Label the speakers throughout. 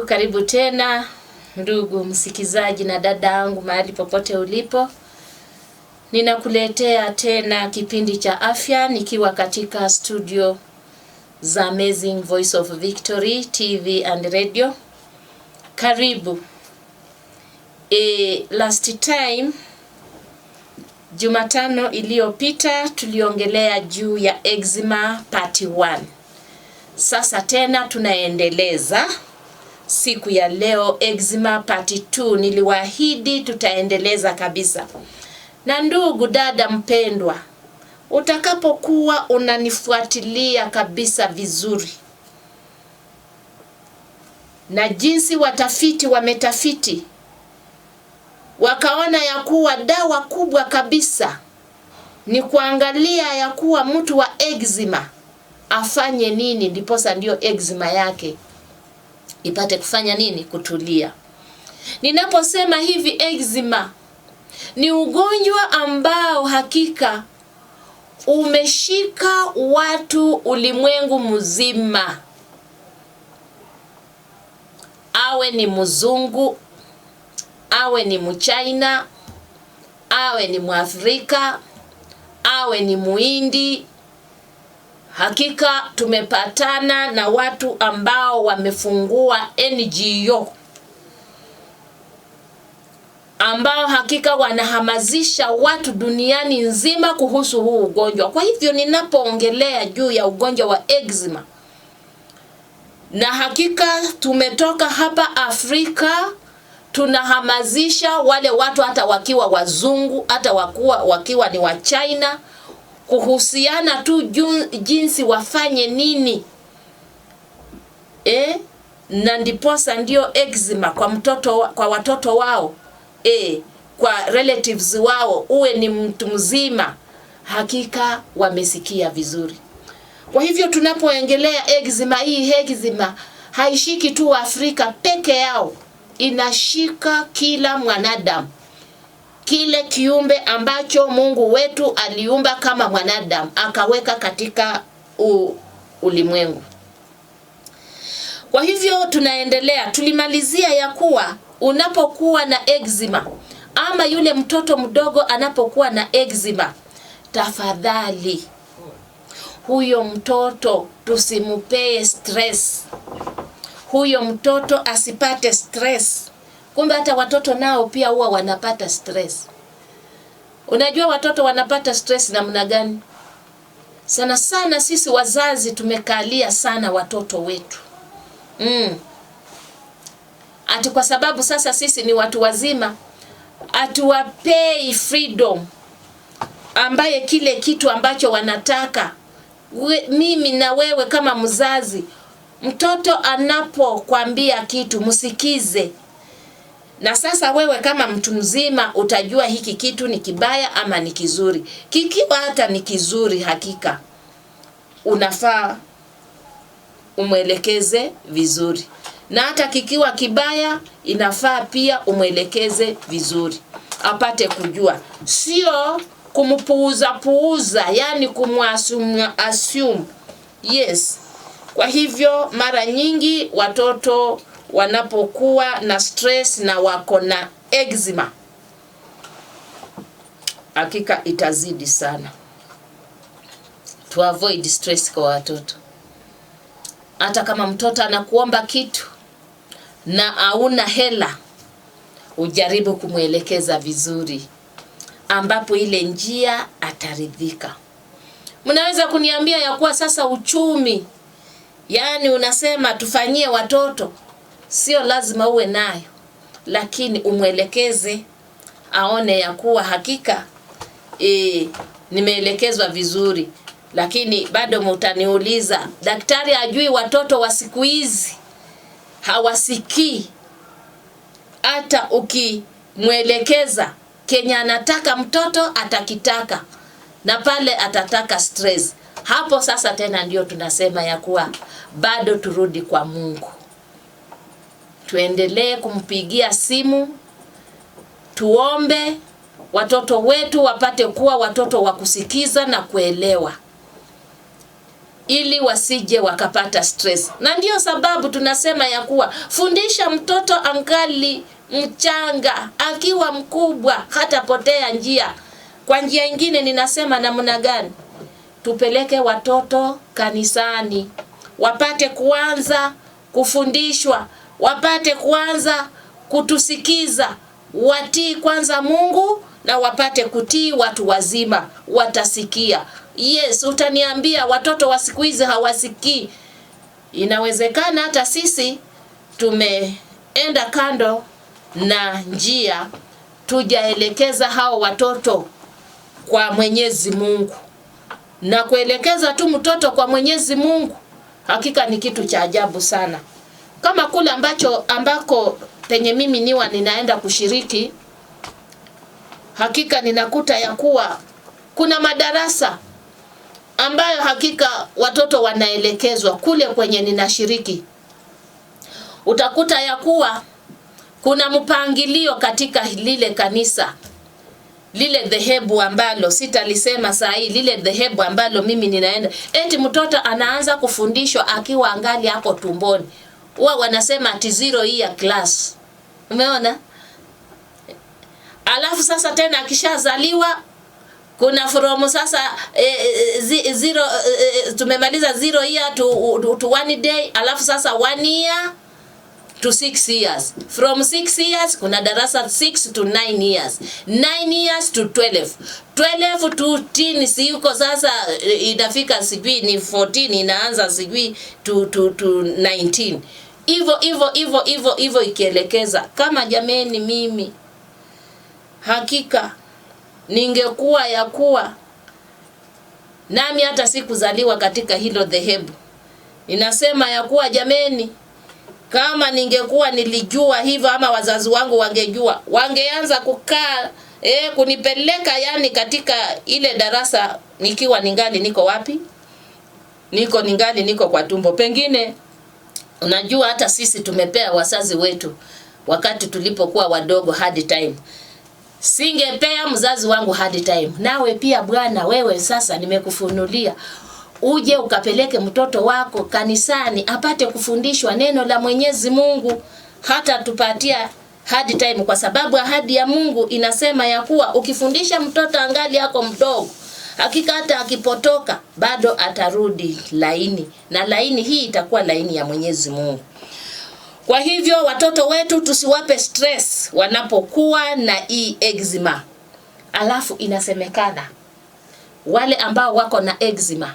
Speaker 1: Karibu tena ndugu msikizaji na dada yangu mahali popote ulipo. Ninakuletea tena kipindi cha afya nikiwa katika studio za Amazing Voice of Victory TV and Radio. Karibu. Last time Jumatano iliyopita tuliongelea juu ya eczema part 1. Sasa tena tunaendeleza siku ya leo eczema part 2. Niliwaahidi tutaendeleza kabisa. Na ndugu dada mpendwa, utakapokuwa unanifuatilia kabisa vizuri na jinsi watafiti wametafiti wakaona ya kuwa dawa kubwa kabisa ni kuangalia ya kuwa mtu wa eczema afanye nini ndiposa ndio eczema yake ipate kufanya nini, kutulia. Ninaposema hivi, eczema ni ugonjwa ambao hakika umeshika watu ulimwengu mzima, awe ni mzungu, awe ni mchina, awe ni Mwafrika, awe ni Muhindi. Hakika tumepatana na watu ambao wamefungua NGO ambao hakika wanahamasisha watu duniani nzima kuhusu huu ugonjwa. Kwa hivyo ninapoongelea juu ya ugonjwa wa eczema, na hakika tumetoka hapa Afrika tunahamasisha wale watu hata wakiwa wazungu, hata wakiwa ni wa China, kuhusiana tu jinsi wafanye nini. Na ndiposa ndio eczema kwa watoto wao, kwa relatives wao, uwe ni mtu mzima, hakika wamesikia vizuri. Kwa hivyo tunapoongelea eczema, hii eczema haishiki tu Afrika peke yao, inashika kila mwanadamu, kile kiumbe ambacho Mungu wetu aliumba kama mwanadamu akaweka katika ulimwengu. Kwa hivyo tunaendelea, tulimalizia ya kuwa unapokuwa na eczema ama yule mtoto mdogo anapokuwa na eczema, tafadhali huyo mtoto tusimupee stress. Huyo mtoto asipate stress. Kumbe hata watoto nao pia huwa wanapata stress. Unajua watoto wanapata stress namna gani? Sana sana sisi wazazi tumekalia sana watoto wetu. Ati kwa sababu sasa sisi ni watu wazima, atuwapei freedom ambaye kile kitu ambacho wanataka. Mimi na wewe kama mzazi, mtoto anapokuambia kitu msikize. Na sasa wewe kama mtu mzima utajua hiki kitu ni kibaya ama ni kizuri. Kikiwa hata ni kizuri, hakika unafaa umwelekeze vizuri. Na hata kikiwa kibaya, inafaa pia umwelekeze vizuri, apate kujua. Sio kumpuuza, yani assume. Yes. Kwa hivyo mara nyingi watoto wanapokuwa na stress na wako na eczema, hakika itazidi sana. To avoid stress kwa watoto. Hata kama mtoto anakuomba kitu na hauna hela, ujaribu kumwelekeza vizuri ambapo ile njia ataridhika. Mnaweza kuniambia ya kuwa sasa uchumi, yani unasema tufanyie watoto, sio lazima uwe nayo, lakini umwelekeze aone ya kuwa hakika nimeelekezwa vizuri. Lakini bado mtaniuliza, daktari ajui watoto wa siku hizi hawasikii. Hata ukimwelekeza Kenya anataka mtoto atakitaka, na pale atataka stress. Hapo sasa tena ndio tunasema ya kuwa bado turudi kwa Mungu. Tuendelee kumpigia simu, tuombe watoto wetu wapate kuwa watoto wa kusikiza na kuelewa. ili wasije wakapata stress. Na ndio sababu tunasema ya kuwa fundisha mtoto angali mchanga, akiwa mkubwa hatapotea njia. Kwa njia nyingine ninasema namna gani? Tupeleke watoto kanisani, wapate kuanza kufundishwa, wapate kuanza kutusikiza, watii kwanza Mungu na wapate kutii watu wazima, watasikia. Yes, utaniambia watoto wa siku hizi hawasikii. Inawezekana hata sisi tumeenda kando na njia, tujaelekeza hao watoto kwa Mwenyezi Mungu. Na kuelekeza tu mtoto kwa Mwenyezi Mungu hakika ni kitu cha ajabu sana. Kama kule ambako penye mimi ninaenda kushiriki, hakika ninakuta ya kuwa kuna madarasa ambayo hakika watoto wanaelekezwa kule kwenye ninashiriki. Utakuta ya kuwa kuna mpangilio katika lile kanisa, lile dhehebu ambalo sitalisema saa hii, lile dhehebu ambalo mimi ninaenda. Eti mtoto anaanza kufundishwa akiwa angali hapo tumboni. Huwa wanasema ati 0 year class. Umeona? Alafu sasa tena akishazaliwa kuna from sasa tumemaliza 0 year to 1 day, alafu sasa 1 year to 6 years. From 6 years kuna darasa 6 to 9 years. 9 years to 12. 12 to 10 si yuko sasa inafika sijui ni 14 inaanza sijui to 19. Hivyo ikielekeza. Kama jameni mimi hakika ningekuwa ya kuwa nami hata sikuzaliwa katika hilo dhehebu. Inasema ya kuwa jameni, kama ningekuwa nilijua hivyo ama wazazi wangu wangejua, wangeanza kukaa kunipeleka yani katika ile darasa nikiwa ningali niko wapi? Niko kwa tumbo. Pengine unajua hata sisi tumepea wazazi wetu wakati tulipokuwa wadogo hard time. Singepea mzazi wangu hard time. Nawe pia bwana, wewe sasa nimekufunulia uje ukapeleke mtoto wako kanisani apate kufundishwa neno la Mwenyezi Mungu. Hata tupatia hard time, kwa sababu ahadi ya Mungu inasema ya kuwa ukifundisha mtoto angali yako mdogo, hakika hata akipotoka bado atarudi laini, na laini hii itakuwa laini ya Mwenyezi Mungu. Kwa hivyo watoto wetu tusiwape stress wanapokuwa na hii eczema. Alafu inasemekana wale ambao wako na eczema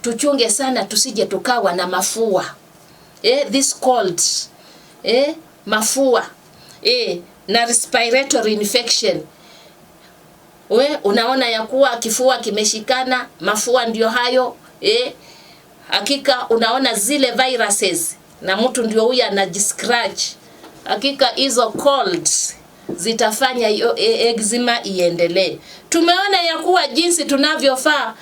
Speaker 1: tuchunge sana tusije tukawa na mafua. This colds. Mafua. Na respiratory infection. Unaona ya kuwa kifua kimeshikana, mafua ndio hayo. Hakika unaona zile viruses na mtu ndio huyu anajiscratch. Hakika hizo colds zitafanya eczema iendelee. Tumeona ya kuwa jinsi tunavyofaa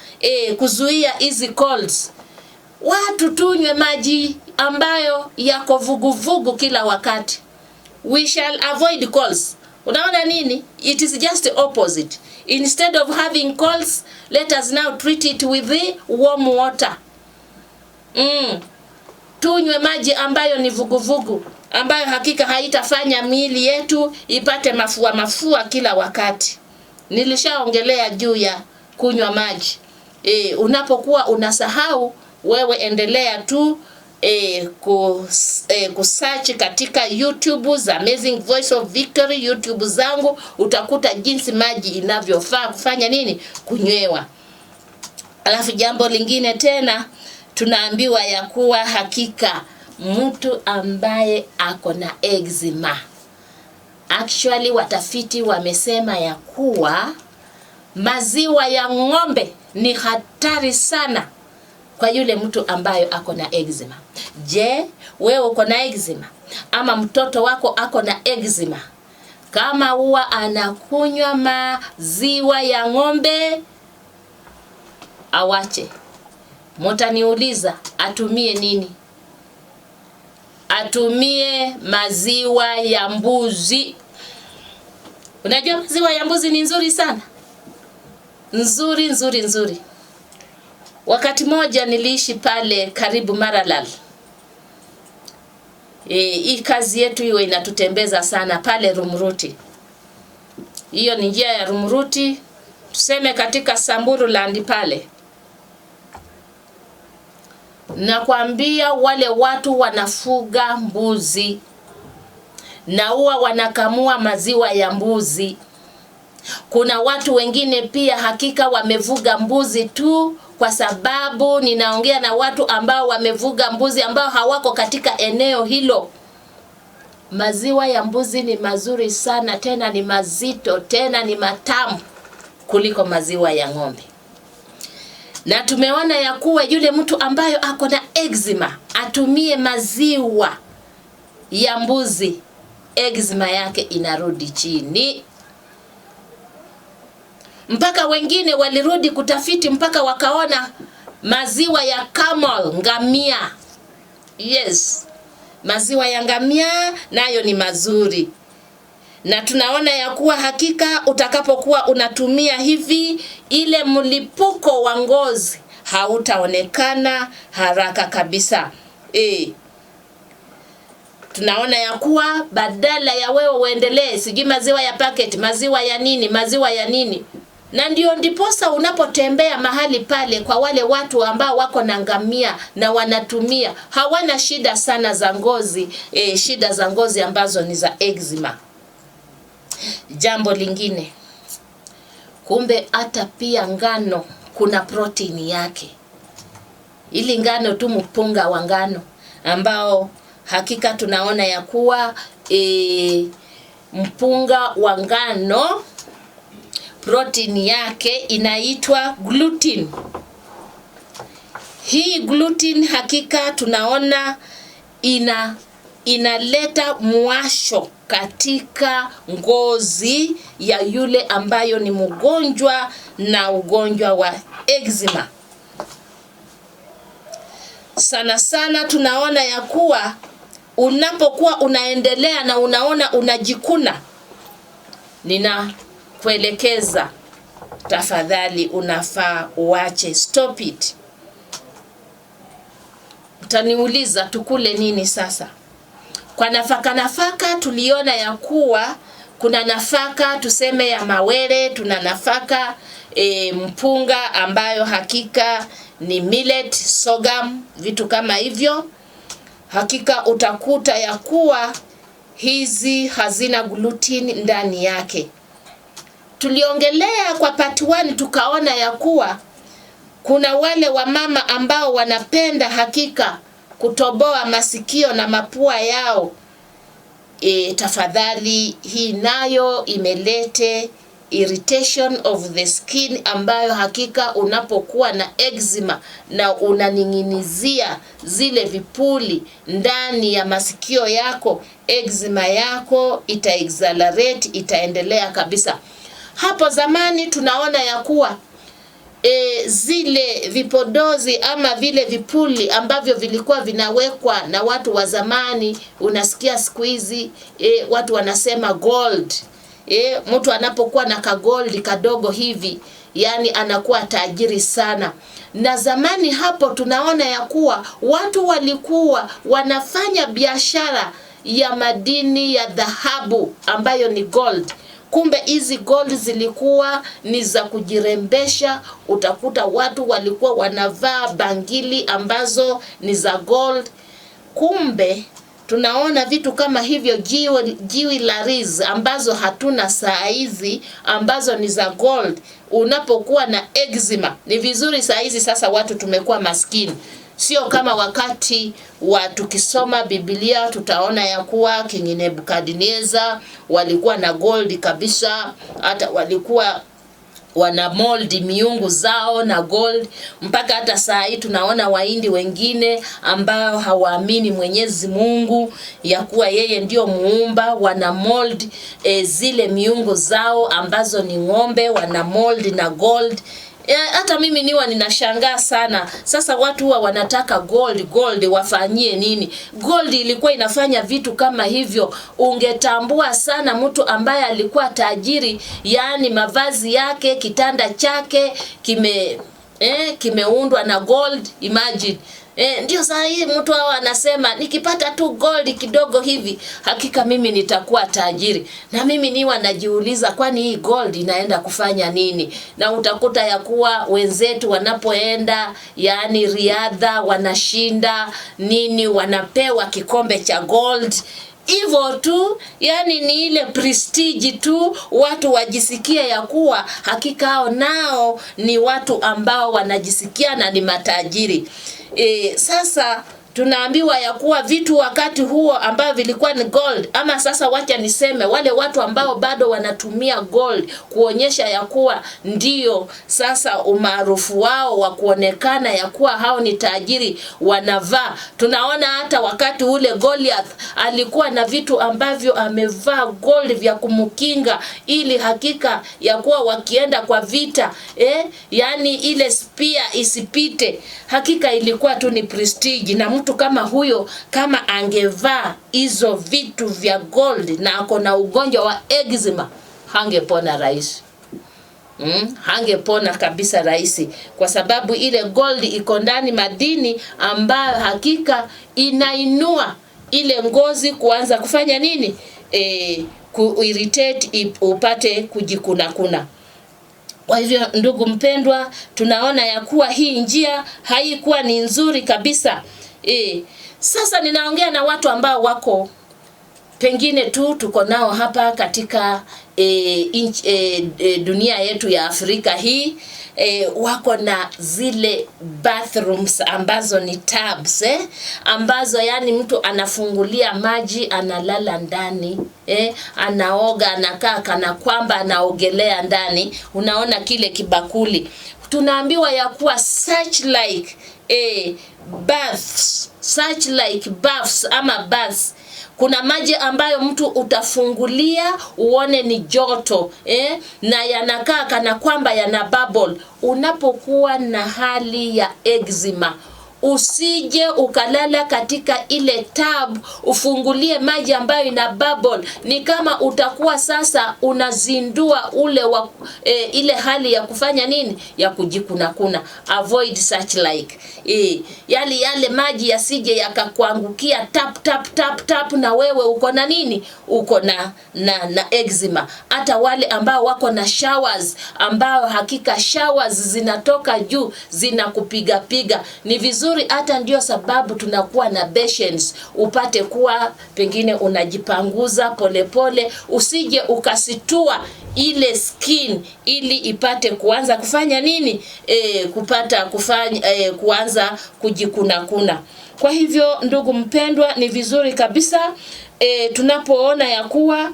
Speaker 1: kuzuia hizi colds. Watu tunywe maji ambayo yako vuguvugu kila wakati. We shall avoid colds. Unaona nini? It is just the opposite. Instead of having colds, let us now treat it with the warm water. Tunywe maji ambayo ni vuguvugu, ambayo hakika haitafanya miili yetu ipate mafua kila wakati. Nilishaongelea juu ya kunywa maji. Unapokuwa unasahau, wewe endelea tu kusearch katika YouTube za Amazing Voice of Victory, YouTube zangu, utakuta jinsi maji inavyofaa kufanya nini? Kunywewa. Alafu jambo lingine tena tunaambiwa ya kuwa hakika mtu ambaye ako na eczema, actually watafiti wamesema ya kuwa maziwa ya ng'ombe ni hatari sana kwa yule mtu ambaye ako na eczema. Je, wewe uko na eczema ama mtoto wako ako na eczema? Kama huwa anakunywa maziwa ya ng'ombe, awache. Mtaniuliza atumie nini? Atumie maziwa ya mbuzi. Unajua maziwa ya mbuzi ni nzuri sana. Nzuri. Wakati moja niliishi pale karibu Maralal. Hii kazi yetu hiyo inatutembeza sana pale Rumuruti. Hiyo ni njia ya Rumuruti, tuseme katika Samburu Land pale. Na kuambia wale watu wanafuga mbuzi na huwa wanakamua maziwa ya mbuzi. Kuna watu wengine pia hakika wamevuga mbuzi tu, kwa sababu ninaongea na watu ambao wamevuga mbuzi ambao hawako katika eneo hilo. Maziwa ya mbuzi ni mazuri sana, tena ni mazito, tena ni matamu kuliko maziwa ya ng'ombe. Na tumeona ya kuwa yule mtu ambayo ako na eczema atumie maziwa ya mbuzi, eczema yake inarudi chini. Mpaka wengine walirudi kutafiti mpaka wakaona maziwa ya camel, ngamia. Yes, maziwa ya ngamia nayo ni mazuri. Na tunaona ya kuwa hakika utakapokuwa unatumia hivi, ile mlipuko wa ngozi hautaonekana haraka kabisa. Tunaona ya kuwa badala ya wewe uendelee sijui maziwa ya packet, maziwa ya nini. Na ndio ndiposa unapotembea mahali pale kwa wale watu ambao wako na ngamia na wanatumia, hawana shida sana za ngozi, shida za ngozi ambazo ni za eczema. Jambo lingine, kumbe hata pia ngano kuna protein yake. Ili ngano tu, mpunga wa ngano ambao hakika tunaona ya kuwa mpunga wa ngano protein yake inaitwa gluten. Hii gluten hakika tunaona inaleta mwasho katika ngozi ya yule ambayo ni mgonjwa na ugonjwa wa eczema. Sana sana tunaona ya kuwa unapokuwa unaendelea na unaona unajikuna, ninakuelekeza tafadhali unafaa uache, stop it. Utaniuliza tukule nini sasa? Kwa nafaka tuliona ya kuwa kuna nafaka tuseme ya mawere, tuna nafaka mpunga ambayo hakika ni millet, sorghum, vitu kama hivyo. Hakika utakuta ya kuwa hizi hazina gluten ndani yake. Tuliongelea kwa part 1 tukaona ya kuwa kuna wale wamama ambao wanapenda hakika kutoboa masikio na mapua yao. Tafadhali hii nayo imelete irritation of the skin ambayo hakika unapokuwa na eczema na unaninginizia zile vipuli ndani ya masikio yako, eczema yako itaaccelerate, itaendelea kabisa. Hapo zamani tunaona ya kuwa zile vipodozi ama vile vipuli ambavyo vilikuwa vinawekwa na watu wa zamani, unasikia siku hizi watu wanasema gold. Mtu anapokuwa na kagold kadogo hivi, yani anakuwa tajiri sana. Na zamani hapo tunaona ya kuwa watu walikuwa wanafanya biashara ya madini ya dhahabu ambayo ni gold. Kumbe hizi gold zilikuwa ni za kujirembesha. Utakuta watu walikuwa wanavaa bangili ambazo ni za gold. Kumbe tunaona vitu kama hivyo jewelries ambazo hatuna saa hizi ambazo ni za gold. Unapokuwa na eczema ni vizuri saa hizi sasa watu tumekuwa maskini. Sio kama wakati wa tukisoma Biblia tutaona ya kuwa King Nebukadneza walikuwa na gold kabisa, hata walikuwa wana mold miungu zao na gold. Mpaka hata saa hii tunaona Wahindi wengine ambao hawaamini Mwenyezi Mungu ya kuwa yeye ndio muumba, wana mold zile miungu zao ambazo ni ng'ombe, wana mold na gold. Hata mimi niwa ninashangaa sana. Sasa watu huwa wanataka gold wafanyie nini? Gold ilikuwa inafanya vitu kama hivyo. Ungetambua sana mtu ambaye alikuwa tajiri, yani mavazi yake, kitanda chake kimeundwa na gold, imagine. Ndio saa hii mtu hao anasema nikipata tu gold kidogo hivi hakika mimi nitakuwa tajiri. Na mimi niwa najiuliza kwani hii gold inaenda kufanya nini? Na utakuta ya kuwa wenzetu wanapoenda yani riadha wanashinda nini, wanapewa kikombe cha gold. Hivyo tu, yani ni ile prestige tu, watu wajisikia ya kuwa hakika hao nao ni watu ambao wanajisikia na ni matajiri. Sasa tunaambiwa ya kuwa vitu wakati huo ambao vilikuwa ni gold, ama sasa wacha niseme wale watu ambao bado wanatumia gold kuonyesha ya kuwa ndio sasa umaarufu wao wa kuonekana ya kuwa hao ni tajiri wanavaa. Tunaona hata wakati ule Goliath alikuwa na vitu ambavyo amevaa gold vya kumkinga ili hakika ya kuwa wakienda kwa vita yani ile spear isipite. Hakika ilikuwa tu ni prestige, na mtu kama huyo kama angevaa hizo vitu vya gold na ako na ugonjwa wa eczema hangepona rahisi. Hangepona kabisa rahisi, kwa sababu ile gold iko ndani madini ambayo hakika inainua ile ngozi kuanza kufanya nini, kuirritate, upate kujikuna. Kwa hivyo ndugu mpendwa, tunaona ya kuwa hii njia haikuwa ni nzuri kabisa. Sasa ninaongea na watu ambao wako pengine tu tuko nao hapa katika dunia yetu ya Afrika hii, wako na zile bathrooms ambazo ni tubs, ambazo yani mtu anafungulia maji analala ndani, anaoga, anakaa kana kwamba anaogelea ndani. Unaona kile kibakuli, tunaambiwa ya kuwa such like baths ama baths. Kuna maji ambayo mtu utafungulia uone ni joto, na yanakaa kana kwamba yana bubble. Unapokuwa na hali ya eczema, usije ukalala katika ile tub ufungulie maji ambayo ina bubble. Ni kama utakuwa sasa unazindua ule wa, ile hali ya kufanya nini, ya kujikuna. Avoid such like yale maji yasije yakakuangukia tap na wewe uko na nini, uko na eczema. Hata wale ambao wako na showers, ambao hakika showers zinatoka juu zinakupiga, ni vizuri. Hata ndio sababu tunakuwa na basins, upate kuwa pengine unajipanguza polepole, usije ukasitua ile skin ili ipate kuanza kufanya nini, kuanza kujikuna. Kwa hivyo ndugu mpendwa, ni vizuri kabisa tunapoona ya kuwa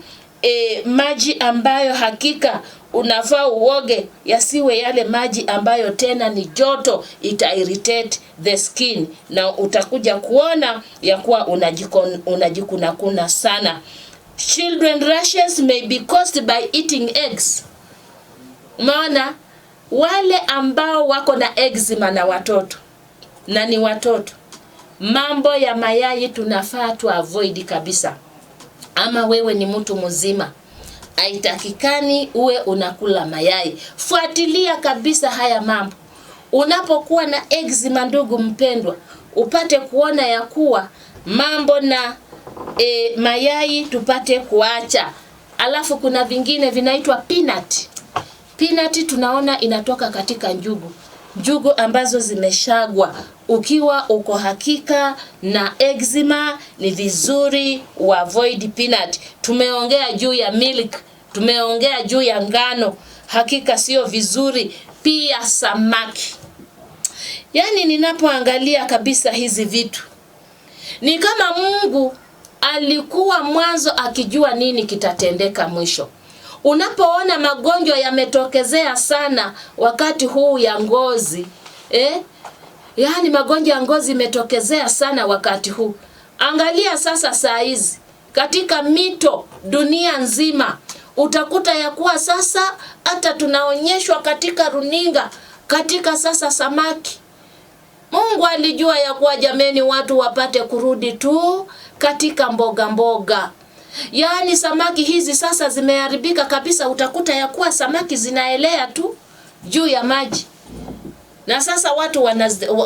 Speaker 1: maji ambayo hakika unafaa uoge yasiwe yale maji ambayo tena ni joto, ita irritate the skin na utakuja kuona ya kuwa unajikuna sana. Children rashes may be caused by eating eggs. Umeona wale ambao wako na eczema na watoto, na ni watoto, mambo ya mayai tunafaa tu avoid kabisa. Ama wewe ni mtu mzima, haitakikani uwe unakula mayai. Fuatilia kabisa haya mambo. Unapokuwa na eczema ndugu mpendwa, upate kuona ya kuwa mambo na mayai tupate kuacha. Alafu kuna vingine vinaitwa peanut. Peanut tunaona inatoka katika njugu ambazo zimeshagwa. Ukiwa uko hakika na eczema, ni vizuri avoid peanut. Tumeongea juu ya milk, tumeongea juu ya ngano, hakika sio vizuri. Pia samaki. Yani ninapoangalia kabisa hizi vitu, ni kama Mungu alikuwa mwanzo akijua nini kitatendeka mwisho. Unapoona magonjwa yametokezea sana wakati huu ya ngozi, yani magonjwa ya ngozi imetokezea sana wakati huu. Angalia sasa saa hizi katika mito dunia nzima, utakuta ya kuwa sasa hata tunaonyeshwa katika runinga katika sasa samaki. Mungu alijua ya kuwa jameni watu wapate kurudi tu katika mboga. Yani samaki hizi sasa zimeharibika kabisa. Utakuta ya kuwa samaki zinaelea tu juu ya maji. Na sasa watu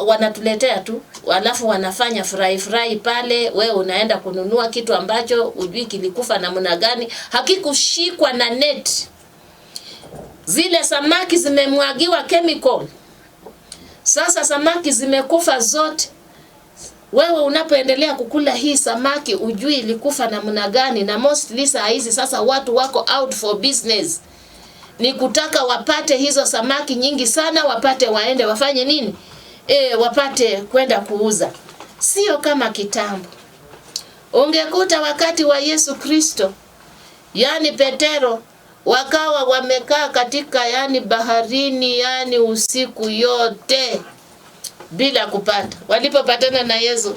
Speaker 1: wanatuletea tu, alafu wanafanya fry pale, wewe unaenda kununua kitu ambacho hujui kilikufa namna gani, hakikushikwa na net. Zile samaki zimemwagiwa chemical. Sasa samaki zimekufa zote. Wewe unapoendelea kukula hii samaki ujui ilikufa namna gani, na mostly saa hizi sasa watu wako out for business. Ni kutaka wapate hizo samaki nyingi sana, wapate waende wafanye nini? Wapate kwenda kuuza. Sio kama kitambo. Ungekuta wakati wa Yesu Kristo, yani Petero, wakawa wamekaa katika baharini usiku yote bila kupata. Walipopatana na Yesu,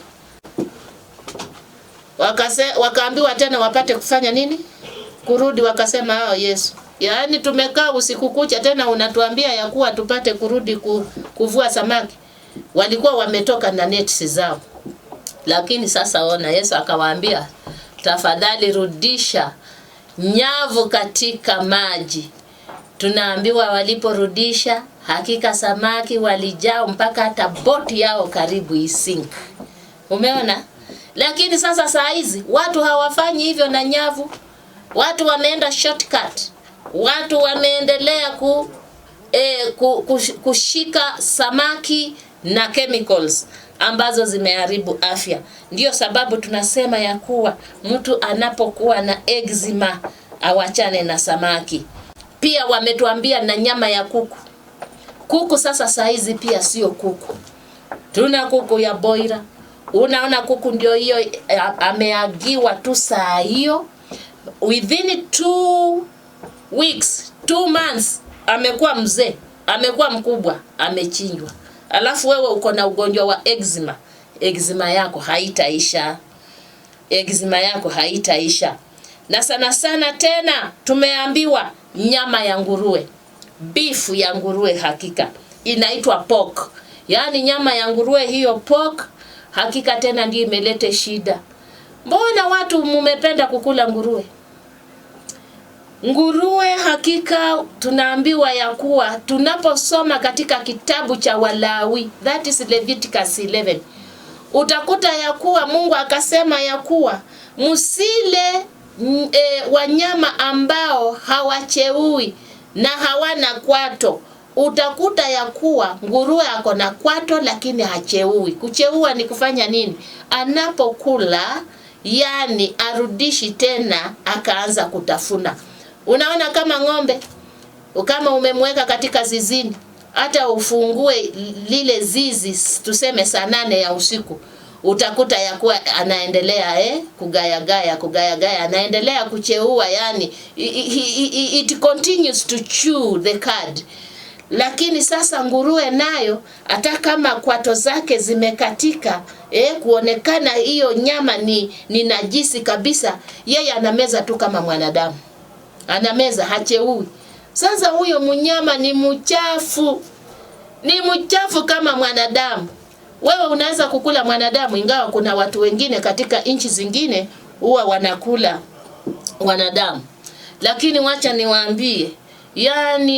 Speaker 1: wakaambiwa tena wapate kufanya nini? Kurudi. Wakasema Yesu, tumekaa usiku kucha, tena unatuambia ya kuwa tupate kurudi kuvua samaki. Walikuwa wametoka na nets zao. Lakini sasa ona, Yesu akawaambia, tafadhali rudisha nyavu katika maji. Tunaambiwa waliporudisha, hakika samaki walijao mpaka hata boti yao karibu isink. Umeona? Lakini sasa saa hizi watu hawafanyi hivyo na nyavu. Watu wameenda shortcut. Watu wameendelea kushika samaki na chemicals ambazo zimeharibu afya. Ndio sababu tunasema ya kuwa mtu anapokuwa na eczema awachane na samaki. Pia wametuambia na nyama ya kuku. Kuku sasa saizi pia sio kuku. Tuna kuku ya boira. Unaona kuku ndio hiyo ameagiwa tu saa hiyo. Within 2 weeks, 2 months, amekuwa mzee, amekuwa mkubwa, amechinjwa. Alafu wewe uko na ugonjwa wa eczema. Eczema yako haitaisha. Eczema yako haitaisha. Na sana sana tena tumeambiwa nyama ya nguruwe, beef ya nguruwe hakika inaitwa pork. Yani nyama ya nguruwe hiyo pork hakika tena ndio imelete shida. Mbona watu mumependa kukula nguruwe? Nguruwe hakika tunaambiwa ya kuwa tunaposoma katika kitabu cha Walawi, that is Leviticus 11. Utakuta ya kuwa Mungu akasema ya kuwa msile wanyama ambao hawacheui na hawana kwato. Utakuta ya kuwa nguruwe ako na kwato lakini hacheui. Kucheua ni kufanya nini? Anapokula arudishi tena akaanza kutafuna. Unaona kama ng'ombe, kama umemweka katika zizini, hata ufungue lile zizi tuseme saa 8 ya usiku, utakuta ya kuwa anaendelea kugaya, anaendelea kucheua, it continues to chew the cud. Lakini sasa nguruwe nayo hata kama kwato zake zimekatika, kuonekana hiyo nyama ni najisi kabisa, yeye anameza tu kama mwanadamu. Anameza, hacheui. Sasa huyo mnyama ni mchafu. Ni mchafu kama mwanadamu. Wewe unaweza kukula mwanadamu, ingawa kuna watu wengine katika nchi zingine huwa wanakula wanadamu. Lakini wacha niwaambie,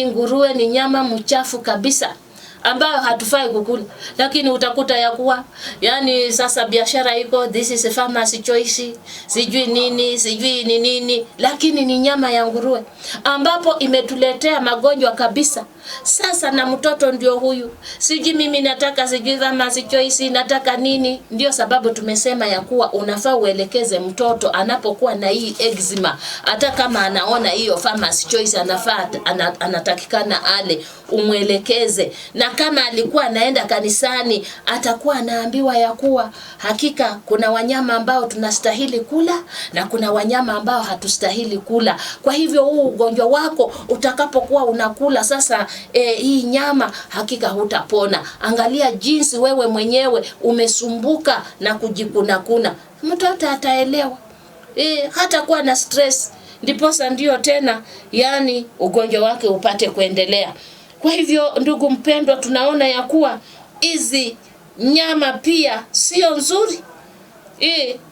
Speaker 1: nguruwe ni nyama mchafu kabisa ambayo hatufai kukula. Lakini utakuta ya kuwa sasa biashara iko, this is a farmer's choice, sijui nini, lakini ni nyama ya nguruwe ambapo imetuletea magonjwa kabisa. Sasa na mtoto ndio huyu, sijui mimi nataka sijui farmer's choice, nataka nini. Ndio sababu tumesema ya kuwa unafaa uelekeze mtoto anapokuwa na hii eczema, hata kama anaona hiyo farmer's choice anatakikana ale, umwelekeze. Na kama alikuwa anaenda kanisani, atakuwa anaambiwa ya kuwa hakika kuna wanyama ambao tunastahili kula na kuna wanyama ambao hatustahili kula. Kwa hivyo huu ugonjwa wako utakapokuwa unakula sasa hii nyama, hakika hutapona. Angalia jinsi wewe mwenyewe umesumbuka na kujikuna. Mtoto ataelewa. Hata kuwa na stress, ndiposa ndio tena ugonjwa wake upate kuendelea. Kwa hivyo ndugu mpendwa, tunaona ya kuwa hizi nyama pia sio nzuri.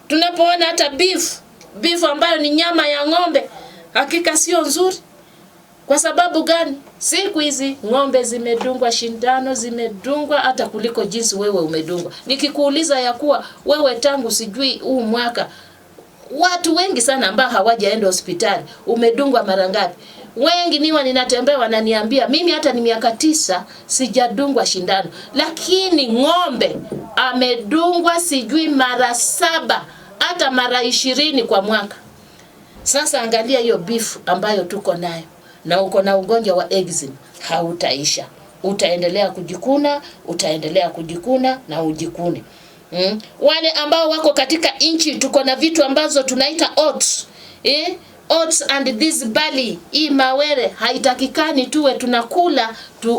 Speaker 1: Tunapoona hata beef ambayo ni nyama ya ng'ombe, hakika sio nzuri. Kwa sababu gani? Siku hizi ng'ombe zimedungwa shindano, zimedungwa hata kuliko jinsi wewe umedungwa. Nikikuuliza ya kuwa wewe tangu sijui huu mwaka, watu wengi sana ambao hawajaenda hospitali, umedungwa mara ngapi? Wengi niwa ninatembea wananiambia mimi hata ni miaka 9 sijadungwa shindano, lakini ng'ombe amedungwa sijui mara 7 hata mara 20 kwa mwaka. Sasa angalia hiyo beef ambayo tuko nayo, na uko na ugonjwa wa eczema, hautaisha. Utaendelea kujikuna, utaendelea kujikuna na ujikune. Wale ambao wako katika nchi, tuko na vitu ambazo tunaita oats. Oats and this barley, hii mawere haitakikani tuwe tunakula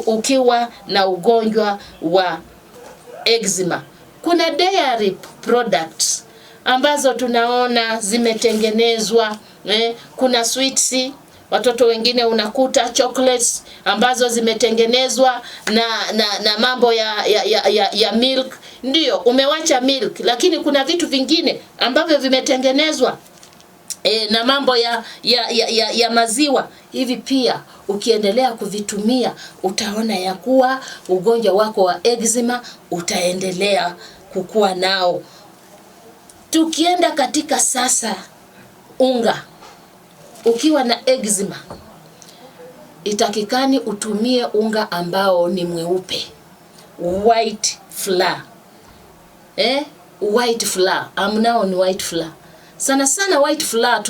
Speaker 1: ukiwa na ugonjwa wa eczema. Kuna dairy products ambazo tunaona zimetengenezwa, kuna sweets, watoto wengine unakuta chocolates ambazo zimetengenezwa na mambo ya milk. Ndio umewacha milk, lakini kuna vitu vingine ambavyo vimetengenezwa na mambo ya maziwa. Hivi pia ukiendelea kuvitumia utaona ya kuwa ugonjwa wako wa eczema utaendelea kukua nao. Tukienda katika sasa unga, ukiwa na eczema itakikani utumie unga ambao ni mweupe, white flour. White flour, amnao ni white flour. Sana sana white flour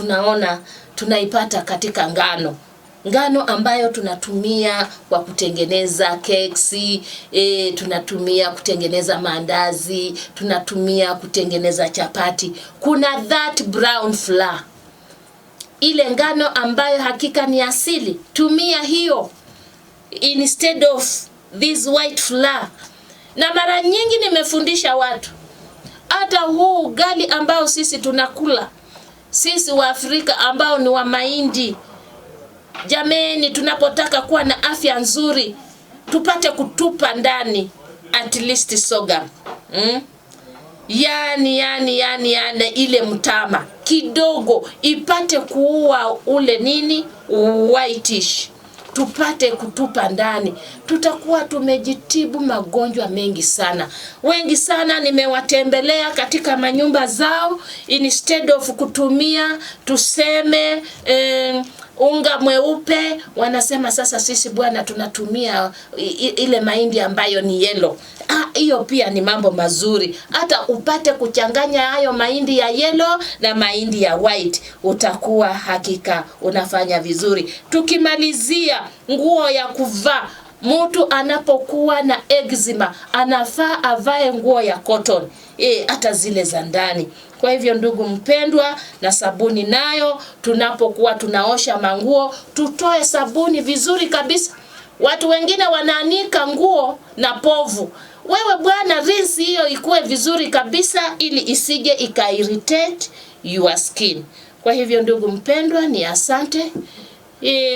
Speaker 1: tunaipata katika ngano ambayo tunatumia kwa kutengeneza keki, tunatumia kutengeneza mandazi, tunatumia kutengeneza chapati. Kuna that brown flour, ile ngano ambayo hakika ni asili, tumia hiyo instead of this white flour. Na mara nyingi nimefundisha watu, hata huu ugali ambao sisi tunakula, sisi wa Afrika ambao ni wa mahindi, jameni, tunapotaka kuwa na afya nzuri, tupate kutupa ndani at least sorghum. Yani ile mtama kidogo ipate kuua ule nini whitish, tupate kutupa ndani, tutakuwa tumejitibu magonjwa mengi sana. Wengi sana nimewatembelea katika manyumba zao, instead of kutumia tuseme unga mweupe, wanasema sasa sisi bwana tunatumia ile mahindi ambayo ni yellow. Hiyo pia ni mambo mazuri, hata upate kuchanganya hayo mahindi ya yellow na mahindi ya white, utakuwa hakika unafanya vizuri. Tukimalizia nguo ya kuvaa, mtu anapokuwa na eczema anafaa avae nguo ya cotton, hata zile za ndani. Kwa hivyo ndugu mpendwa, na sabuni nayo tunapokuwa tunaosha manguo, tutoe sabuni vizuri kabisa. Watu wengine wanaanika nguo na povu. Wewe bwana, rinse hiyo ikuwe vizuri kabisa ili isije ika-irritate your skin. Kwa hivyo ndugu mpendwa, ni asante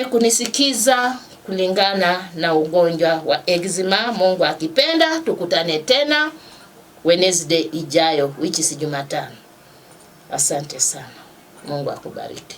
Speaker 1: kunisikiza kulingana na ugonjwa wa eczema. Mungu akipenda tukutane tena Wednesday ijayo, which is Jumatano. Asante sana. Mungu akubariki.